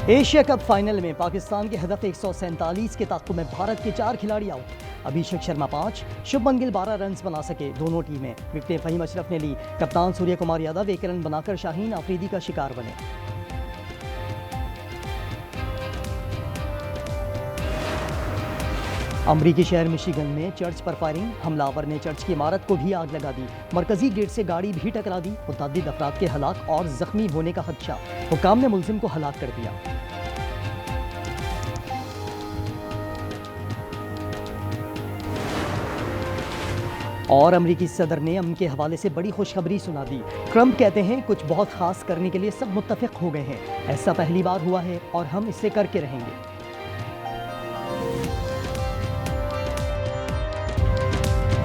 Asia cup final में पाकिस्तान के हदफ 147 के ताक़ुब में भारत के 4 खिलाड़ी आउट। अभिषेक शर्मा 5, शुभमन गिल 12 रन बना सके। दोनों टीमें विकेटें फ़हीम अशरफ ने ली। कप्तान सूर्य कुमार यादव 1 रन बनाकर शाहीन आफरीदी का शिकार बने। अमरीकी शहर मिशिगन में चर्च पर फायरिंग। हमलावर ने चर्च की इमारत को भी आग लगा दी। मरकजी गेट से गाड़ी भी टकरा दी। मुतअद्दिद अफराद के हलाक और जख्मी होने का खदशा। हुक्काम ने मुलजिम को हलाक कर दिया। और अमरीकी सदर ने अमन के हवाले से बड़ी खुशखबरी सुना दी। ट्रंप कहते हैं कुछ बहुत खास करने के लिए सब मुत्तफिक हो गए हैं। ऐसा पहली बार हुआ है और हम इसे करके रहेंगे।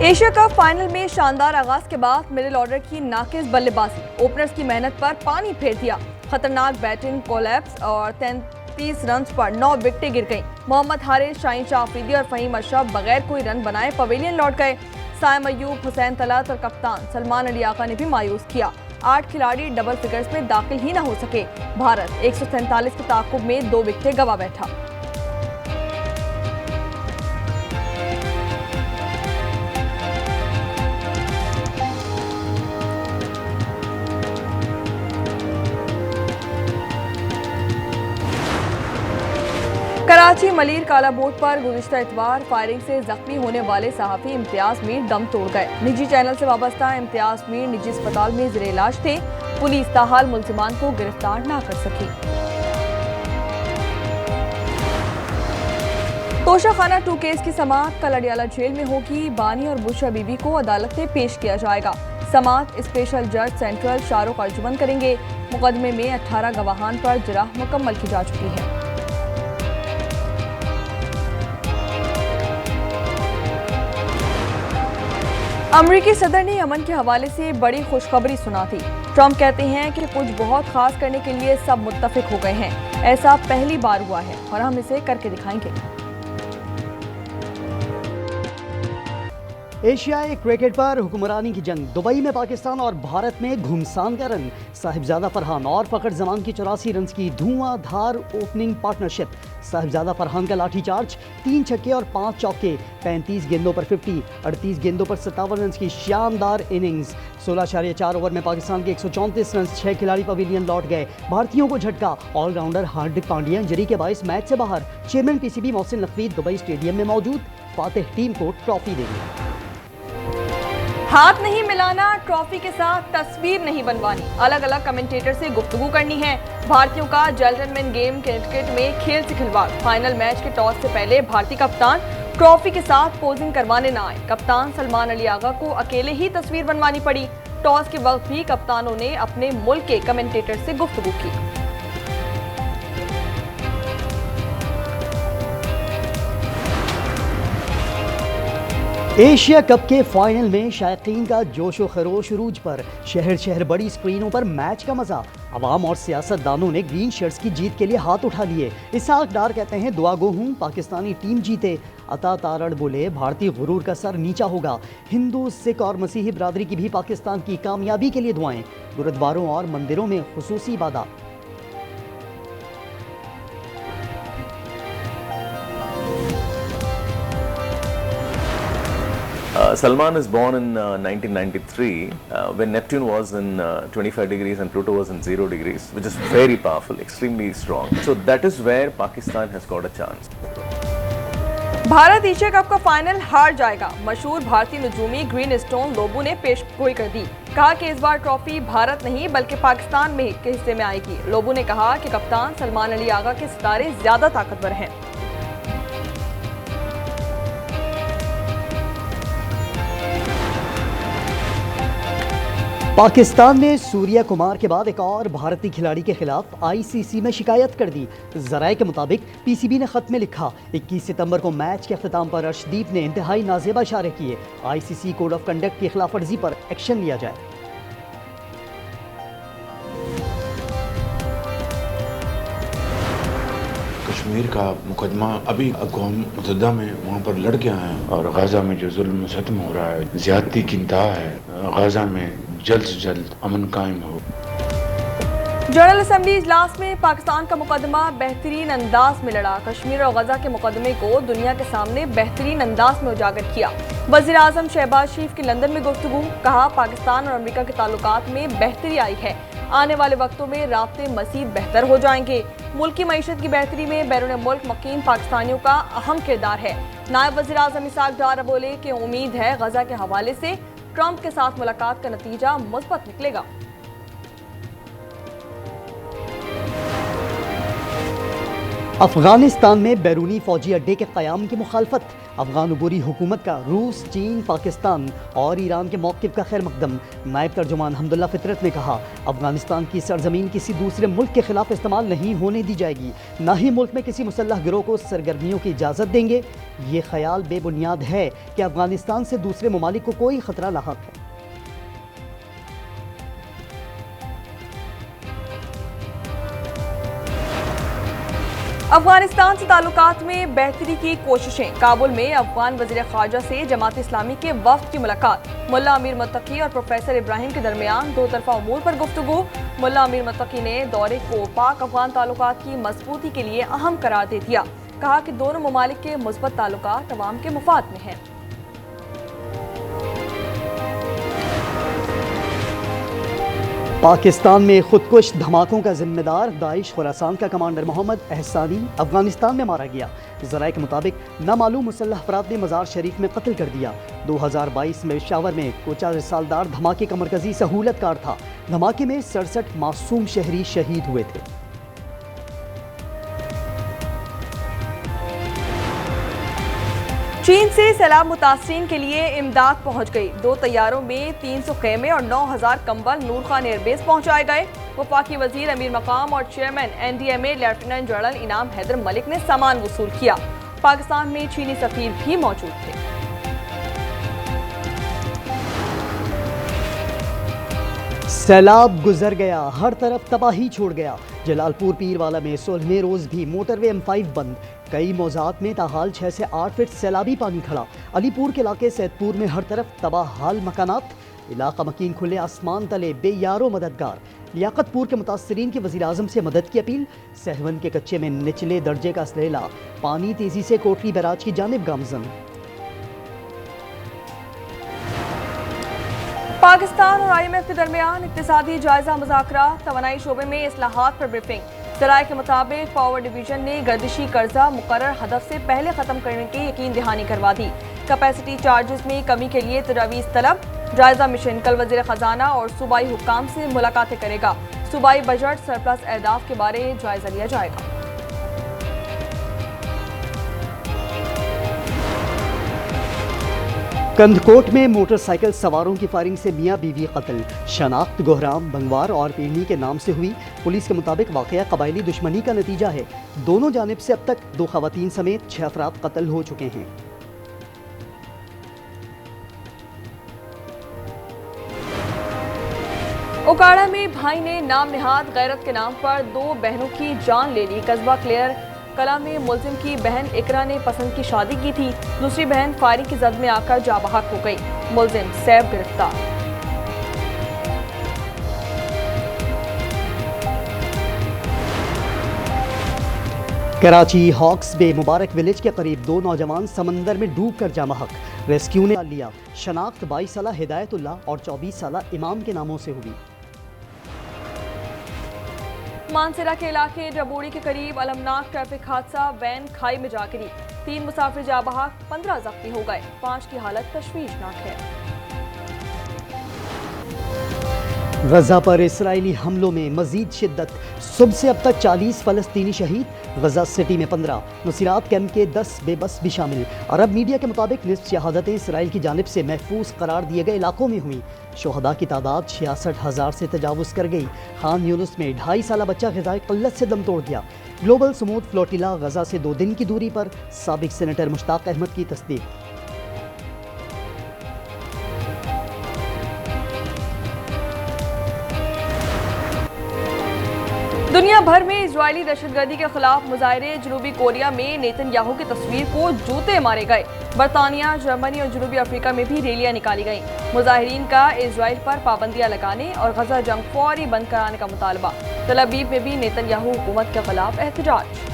एशिया कप फाइनल में शानदार आगाज के बाद मिडिल ऑर्डर की नाकिस बल्लेबाजी, ओपनर्स की मेहनत पर पानी फेर दिया। खतरनाक बैटिंग कोलैप्स और 33 रन पर 9 विकेटें गिर गईं। मोहम्मद हारिस, शाहीन शाह अफरीदी और फ़हीम अशरफ बगैर कोई रन बनाए पवेलियन लौट गए। साइम अयूब, हुसैन तलत और कप्तान सलमान अली आगा ने भी मायूस किया। 8 खिलाड़ी डबल फिगर्स में दाखिल ही न हो सके। भारत 147 के ताक़ुब में 2 विकेटें गंवा बैठा। कराची मलीर काला बोट पर गुज़िश्ता इतवार फायरिंग से जख्मी होने वाले सहाफ़ी इम्तियाज मीर दम तोड़ गए। निजी चैनल से वाबस्ता इम्तियाज मीर निजी अस्पताल में ज़ेरे इलाज थे। पुलिस ताहाल मुल्जिमान को गिरफ्तार न कर सकी। तोशाखाना 2 केस की समाअत कल अडियाला जेल में होगी। बानी और बुशरा बीबी को अदालत में पेश किया जाएगा। समाअत स्पेशल जज सेंट्रल शाहरुख अर्जुमन करेंगे। मुकदमे में 18 गवाहान पर जराह मुकम्मल की जा चुकी है। अमरीकी सदर ने अमन के हवाले से बड़ी खुशखबरी सुना दी। ट्रंप कहते हैं कि कुछ बहुत खास करने के लिए सब मुत्तफिक हो गए हैं। ऐसा पहली बार हुआ है और हम इसे करके दिखाएंगे। एशियाई क्रिकेट पर हुक्मरानी की जंग। दुबई में पाकिस्तान और भारत में घुमसान का रंग। साहिबजादा फरहान और फ़खर जमान की 84 रन की धुआंधार ओपनिंग पार्टनरशिप। साहिबजादा फरहान का लाठीचार्ज, 3 छक्के और 5 चौके। 35 गेंदों पर 50, 38 गेंदों पर 57 रन की शानदार इनिंग्स। 16.4 ओवर में पाकिस्तान के 134 रन। 6 खिलाड़ी पवेलियन लौट गए। भारतीयों को झटका। ऑलराउंडर हार्दिक पांड्या इंजरी के बायस मैच से बाहर। Chairman PCB Mohsin Naqvi Dubai stadium में मौजूद। फातिह टीम को ट्रॉफी देंगे। हाथ नहीं मिलाना, ट्रॉफी के साथ तस्वीर नहीं बनवानी, अलग अलग कमेंटेटर से गुफ्तगू करनी है। भारतीयों का जेंटलमैन गेम क्रिकेट में खेल से खिलवाड़। फाइनल मैच के टॉस से पहले भारतीय कप्तान ट्रॉफी के साथ पोजिंग करवाने न आए। कप्तान सलमान अली आगा को अकेले ही तस्वीर बनवानी पड़ी। टॉस के वक्त भी कप्तानों ने अपने मुल्क के कमेंटेटर से गुफ्तगू की। एशिया कप के फाइनल में शायकीन का जोशो खरोश उरूज पर। शहर शहर बड़ी स्क्रीनों पर मैच का मजा। अवाम और सियासतदानों ने ग्रीन शर्ट्स की जीत के लिए हाथ उठा लिए। इसहाक डार कहते हैं दुआ गो हूँ पाकिस्तानी टीम जीते। अता तारड़ बोले भारतीय गुरूर का सर नीचा होगा। हिंदू, सिख और मसीही बरादरी की भी पाकिस्तान की कामयाबी के लिए दुआएं। गुरुद्वारों और मंदिरों में खुसूसी इबादत। Salman is born in 1993 when Neptune was in 25 degrees and Pluto was in 0 degrees, which is very powerful, extremely strong. So that is where Pakistan has got a chance. Bharat Asia cup का final हार जाएगा। मशहूर भारतीय नजूमी green stone Lobo ने पेशगोई कर दी। कहा कि इस बार ट्रॉफी भारत नहीं बल्कि पाकिस्तान में के हिस्से में आएगी। लोबो ने कहा कि कप्तान सलमान अली आगा के सितारे ज्यादा ताकतवर हैं। पाकिस्तान ने सूर्या कुमार के बाद एक और भारतीय खिलाड़ी के खिलाफ आईसीसी में शिकायत कर दी। ज़राए के मुताबिक पीसीबी ने खत में लिखा 21 सितंबर को मैच के अख्ताम पर अर्शदीप ने इंतहाई नाजेबा इशारे किए। आईसीसी कोड ऑफ कंडक्ट की खिलाफ वर्जी पर एक्शन लिया जाए। कश्मीर का मुकदमा अभी अक़वाम मुत्तहिदा में वहाँ पर लड़ के आए हैं और गाज़ा में जो जुल्म सितम हो रहा है, ज़्यादती की इंतहा है। गाज़ा में जल्द से जल्द अमन कायम हो। जनरल असेंबली इजलास में पाकिस्तान का मुकदमा बेहतरीन अंदाज में लड़ा। कश्मीर और गजा के मुकदमे को दुनिया के सामने बेहतरीन अंदाज में उजागर किया। वजीर आजम शहबाज शरीफ की लंदन में गुफ्तगू, कहा पाकिस्तान और अमेरिका के ताल्लुकात में बेहतरी आई है, आने वाले वक्तों में राब्ते मजीद बेहतर हो जाएंगे। मुल्क की मईशत की बेहतरी में बैरून मुल्क मुकीम पाकिस्तानियों का अहम किरदार है। नायब वजीर आजम इसाक डार बोले कि उम्मीद है गजा के हवाले से ट्रंप के साथ मुलाकात का नतीजा मुस्बत निकलेगा। अफगानिस्तान में बैरूनी फौजी अड्डे के क़याम की मुखालफत। अफगान अबूरी हुकूमत का रूस, चीन, पाकिस्तान और ईरान के मौक़िफ़ का खैर मकदम। नायब तर्जुमान हमदुल्ला फितरत ने कहा, अफगानिस्तान की सरजमीन किसी दूसरे मुल्क के खिलाफ इस्तेमाल नहीं होने दी जाएगी, ना ही मुल्क में किसी मुसल्लह गिरोह को सरगर्मियों की इजाज़त देंगे। ये ख्याल बेबुनियाद है कि अफगानिस्तान से दूसरे ममालिक को कोई ख़तरा लाहक है। अफगानिस्तान से ताल्लुकात में बेहतरी की कोशिशें। काबुल में अफगान वज़ीर ख़ारजा से जमात इस्लामी के वफ़द की मुलाकात। मुल्ला अमीर मुत्तकी और प्रोफेसर इब्राहिम के दरमियान दो तरफा उमूर पर गुफ्तगू। मुल्ला अमीर मुत्तकी ने दौरे को पाक अफगान ताल्लुकात की मजबूती के लिए अहम करार दे दिया। कहा कि दोनों ममालिक के मुस्बत ताल्लुकात अवाम के मुफाद में हैं। पाकिस्तान में खुदकुश धमाकों का जिम्मेदार दाइश खुरासान का कमांडर मोहम्मद एहसानी अफगानिस्तान में मारा गया। ज़राए के मुताबिक नामालूम मुसल्लह अफराद ने मज़ार शरीफ में कत्ल कर दिया। 2022 में पेशावर में कोचा रिसालदार धमाके का मरकजी सहूलतकार था। धमाके में 67 मासूम शहरी शहीद हुए थे। चीन से सैलाब मुतासरीन के लिए इमदाद पहुंच गई। 2 तैयारों में 300 खेमे और 9000 कंबल नूर खान एयरबेस पहुंचाए गए। वफाकी वजीर अमीर मकाम और चेयरमैन NDMA लेफ्टिनेंट जनरल इनाम हैदर मलिक ने सामान वसूल किया। पाकिस्तान में चीनी सफीर भी मौजूद थे। सैलाब गुजर गया, हर तरफ तबाही छोड़ गया। जलालपुर पीरवाला में 16वें रोज़ भी मोटरवे M5 बंद। कई मौज़ात में ताहाल 6 से 8 फीट सैलाबी पानी खड़ा। अलीपुर के इलाके सैदपुर में हर तरफ तबाह हाल मकानात। इलाका मकीन खुले आसमान तले बेयारो मददगार। लियाकतपुर के मुतासरीन की वज़ीर आज़म से मदद की अपील। सहवन के कच्चे में निचले दर्जे का सैला, पानी तेज़ी से कोटरी बैराज की जानिब गामज़न। पाकिस्तान और IMF के दरमियान इक्तिसादी जायजा मुज़ाकरा। तवानाई शोबे में इस्लाहात पर ब्रीफिंग। ज़राए के मुताबिक पावर डिवीजन ने गर्दिशी कर्जा मुकर्रर हदफ से पहले ख़त्म करने की यकीन दहानी करवा दी। कैपेसिटी चार्जेस में कमी के लिए तजावीज़ तलब। जायजा मिशन कल वज़ीर ख़जाना और सूबाई हुक्काम से मुलाकातें करेगा। सूबाई बजट सरप्लस अहदाफ के बारे में जायजा लिया जाएगा। कंधकोट में मोटरसाइकिल सवारों की फायरिंग से मियां बीवी कत्ल। शनाख्त गोहराम, बंगवार और पीढ़ी के नाम से हुई। पुलिस के मुताबिक वाकया कबायली दुश्मनी का नतीजा है। दोनों जानिब से अब तक 2 खवातीन समेत 6 अफराद कत्ल हो चुके हैं। ओकाड़ा में भाई ने नाम निहाद गैरत के नाम पर 2 बहनों की जान ले ली। कस्बा क्लियर कला में मुलजिम की बहन इकरा ने पसंद की शादी की थी। दूसरी बहन फायरिंग की जद में आकर जाबहक हो गई। मुलजिम सैफ गिरफ्तार। कराची हॉक्स बे मुबारक विलेज के करीब 2 नौजवान समंदर में डूबकर जामहक। रेस्क्यू ने लिया। शनाख्त 22 साला हिदायतुल्लाह और 24 साला इमाम के नामों से हुई। मानसरा के इलाके डबोड़ी के करीब अलमनाक ट्रैफिक हादसा। वैन खाई में जा गिरी। 3 मुसाफिर जाबहक, 15 जख्मी हो गए। 5 की हालत तशवीशनाक है। गजा पर इसराइली हमलों में मजीद शिद्दत। सुबह से अब तक 40 फ़लस्तीनी शहीद। गजा सिटी में 15, नुसीरात कैंप के 10 बेबस भी शामिल। अरब मीडिया के मुताबिक निस्फ शहादतें इसराइल की जानिब से महफूज करार दिए गए इलाकों में हुई। शोहदा की तादाद 66,000 से तजावुज़ कर गई। खान यूनुस में 2.5 साला बच्चा ग़िज़ाई क़िल्लत से दम तोड़ गया। ग्लोबल समूद फ्लोटिला गजा से 2 दिन की दूरी पर। साबिक सेनेटर मुश्ताक अहमद की तस्दीक। दुनिया भर में इजरायली दहशतगर्दी के खिलाफ मुजाहरे। जनूबी कोरिया में नेतन्याहू की तस्वीर को जूते मारे गए। बरतानिया, जर्मनी और जनूबी अफ्रीका में भी रैलियां निकाली गईं। मुजाहिरीन का इजराइल पर पाबंदियां लगाने और गजा जंग फौरी बंद कराने का मुतालबा। तल अवीव में भी नेतन्याहू हुकूमत के खिलाफ एहतजाज।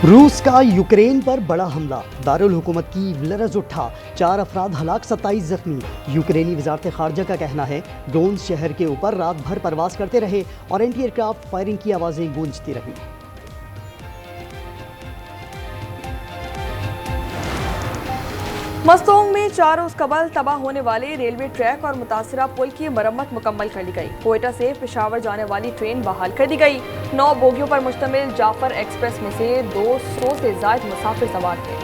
रूस का यूक्रेन पर बड़ा हमला, दारुल हुकूमत की लरज उठा, 4 अफराद हलाक, 27 जख्मी। यूक्रेनी वजारत खारजा का कहना है ड्रोन शहर के ऊपर रात भर परवास करते रहे और एंटी एयरक्राफ्ट फायरिंग की आवाजें गूंजती रही। मस्तोंग में 4 रोज कबल तबाह होने वाले रेलवे ट्रैक और मुतासरा पुल की मरम्मत मुकम्मल कर ली गई। कोयटा से पेशावर जाने वाली ट्रेन बहाल कर दी गई। 9 बोगियों पर मुश्तमिल जाफर एक्सप्रेस में से 200 से ज्यादा मुसाफिर सवार थे।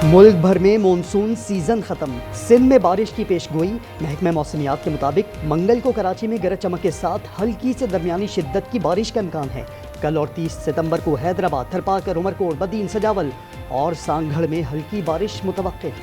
मुल्क भर में मॉनसून सीजन खत्म, सिंध में बारिश की पेशगोई। महकमा मौसमियात के मुताबिक मंगल को कराची में गरज चमक के साथ हल्की से दरमियानी शिद्दत की बारिश का इम्कान है। कल और 30 सितंबर को हैदराबाद, थरपाकर, उमरकोट, बदीन, सजावल और सांगढ़ में हल्की बारिश मुतवक्के है।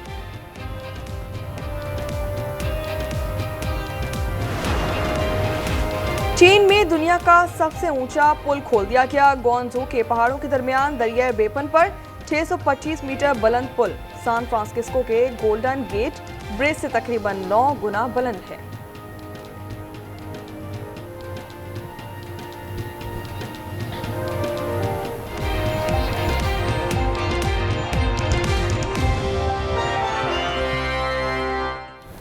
चीन में दुनिया का सबसे ऊंचा पुल खोल दिया गया। ग्वांगझू के पहाड़ों के दरमियान दरियाए बेपन पर 625 मीटर बुलंद पुल सैन फ्रांसिस्को के गोल्डन गेट ब्रिज से तकरीबन 9 गुना बुलंद है।